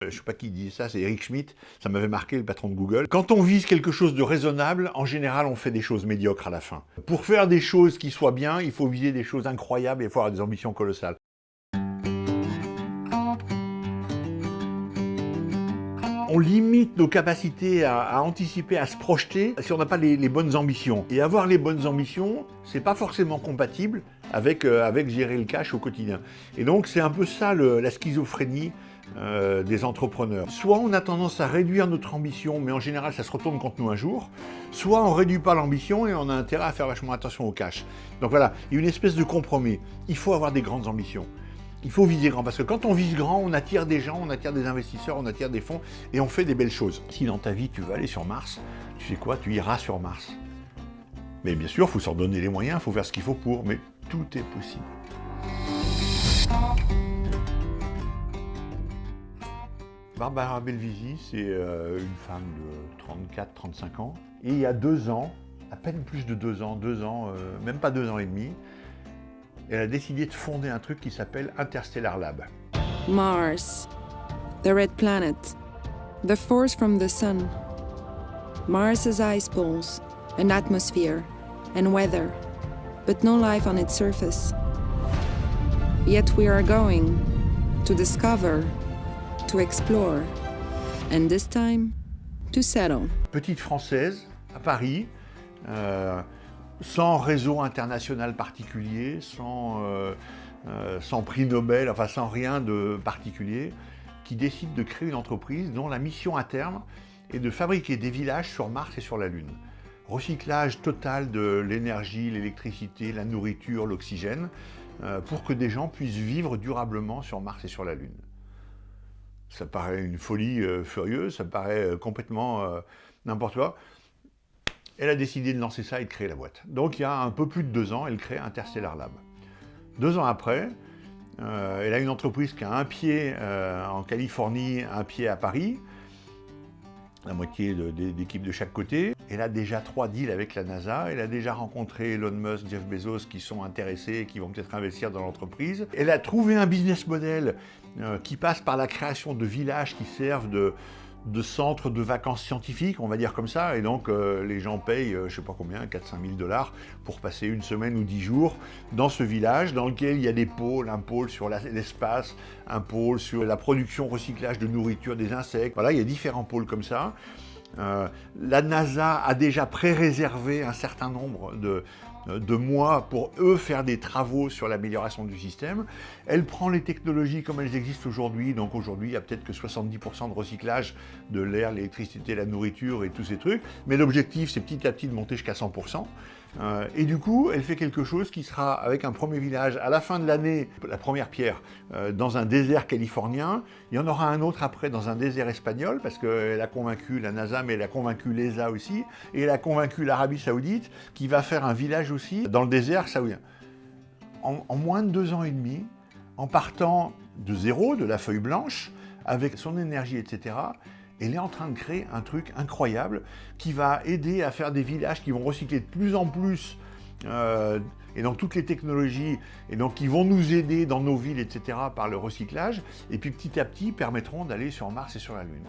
Je ne sais pas qui dit ça, c'est Eric Schmidt, ça m'avait marqué, le patron de Google. Quand on vise quelque chose de raisonnable, en général, on fait des choses médiocres à la fin. Pour faire des choses qui soient bien, il faut viser des choses incroyables et il faut avoir des ambitions colossales. On limite nos capacités à anticiper, à se projeter, si on n'a pas les bonnes ambitions. Et avoir les bonnes ambitions, c'est pas forcément compatible avec gérer le cash au quotidien. Et donc c'est un peu ça la schizophrénie des entrepreneurs. Soit on a tendance à réduire notre ambition, mais en général ça se retourne contre nous un jour, soit on réduit pas l'ambition et on a intérêt à faire vachement attention au cash. Donc voilà, il y a une espèce de compromis. Il faut avoir des grandes ambitions. Il faut viser grand, parce que quand on vise grand, on attire des gens, on attire des investisseurs, on attire des fonds, et on fait des belles choses. Si dans ta vie, tu veux aller sur Mars, tu sais quoi, tu iras sur Mars. Mais bien sûr, il faut s'en donner les moyens, il faut faire ce qu'il faut pour, mais tout est possible. Barbara Belvisi, c'est une femme de 34-35 ans, et il y a 2 ans, à peine plus de 2 ans, même pas 2 ans et demi, elle a décidé de fonder un truc qui s'appelle Interstellar Lab. Mars, the red planet, the force from the sun. Mars has ice poles, an atmosphere, and weather, but no life on its surface. Yet we are going to discover, to explore, and this time, to settle. Petite française, à Paris, sans réseau international particulier, sans prix Nobel, enfin sans rien de particulier, qui décide de créer une entreprise dont la mission à terme est de fabriquer des villages sur Mars et sur la Lune. Recyclage total de l'énergie, l'électricité, la nourriture, l'oxygène, pour que des gens puissent vivre durablement sur Mars et sur la Lune. Ça paraît une folie furieuse, ça paraît complètement n'importe quoi. Elle a décidé de lancer ça et de créer la boîte. Donc il y a un peu plus de 2 ans, elle crée Interstellar Lab. 2 ans après, elle a une entreprise qui a un pied en Californie, un pied à Paris, la moitié d'équipes de chaque côté. Elle a déjà 3 deals avec la NASA, elle a déjà rencontré Elon Musk, Jeff Bezos qui sont intéressés et qui vont peut-être investir dans l'entreprise. Elle a trouvé un business model qui passe par la création de villages qui servent de centres de vacances scientifiques, on va dire comme ça, et donc les gens payent, je sais pas combien, 4-5 000 $ pour passer une semaine ou 10 jours dans ce village, dans lequel il y a des pôles, un pôle sur l'espace, un pôle sur la production, recyclage de nourriture des insectes, voilà, il y a différents pôles comme ça. La NASA a déjà pré-réservé un certain nombre de mois pour eux faire des travaux sur l'amélioration du système. Elle prend les technologies comme elles existent aujourd'hui, donc aujourd'hui il y a peut-être que 70% de recyclage de l'air, l'électricité, la nourriture et tous ces trucs, mais l'objectif c'est petit à petit de monter jusqu'à 100%. Et du coup, elle fait quelque chose qui sera avec un premier village à la fin de l'année, la première pierre, dans un désert californien. Il y en aura un autre après dans un désert espagnol, parce qu'elle a convaincu la NASA, mais elle a convaincu l'ESA aussi, et elle a convaincu l'Arabie Saoudite, qui va faire un village aussi dans le désert saoudien. En moins de 2 ans et demi, en partant de zéro, de la feuille blanche, avec son énergie, etc., elle est en train de créer un truc incroyable qui va aider à faire des villages qui vont recycler de plus en plus et donc toutes les technologies et donc qui vont nous aider dans nos villes, etc. par le recyclage et puis petit à petit permettront d'aller sur Mars et sur la Lune.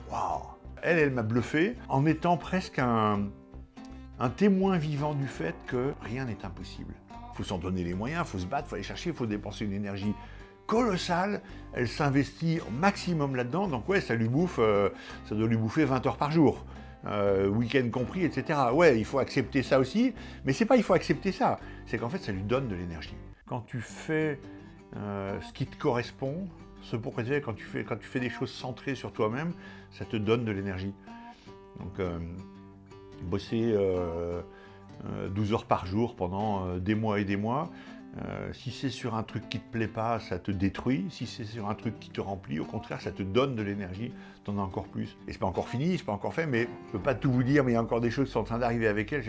Waouh! Elle m'a bluffé en étant presque un témoin vivant du fait que rien n'est impossible. Il faut s'en donner les moyens, il faut se battre, il faut aller chercher, il faut dépenser une énergie colossale, elle s'investit au maximum là-dedans, donc ouais, ça doit lui bouffer 20 heures par jour, week-end compris, etc. Ouais, il faut accepter ça aussi, mais c'est pas il faut accepter ça, c'est qu'en fait ça lui donne de l'énergie. Quand tu fais ce qui te correspond, ce pourquoi tu fais, quand tu fais des choses centrées sur toi-même, ça te donne de l'énergie. Donc bosser 12 heures par jour pendant des mois et des mois, si c'est sur un truc qui te plaît pas, ça te détruit. Si c'est sur un truc qui te remplit, au contraire, ça te donne de l'énergie, t'en as encore plus. Et c'est pas encore fini, c'est pas encore fait, mais je peux pas tout vous dire, mais il y a encore des choses qui sont en train d'arriver avec elle.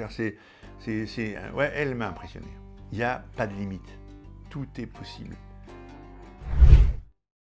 Ouais, elle m'a impressionné. Il n'y a pas de limite. Tout est possible.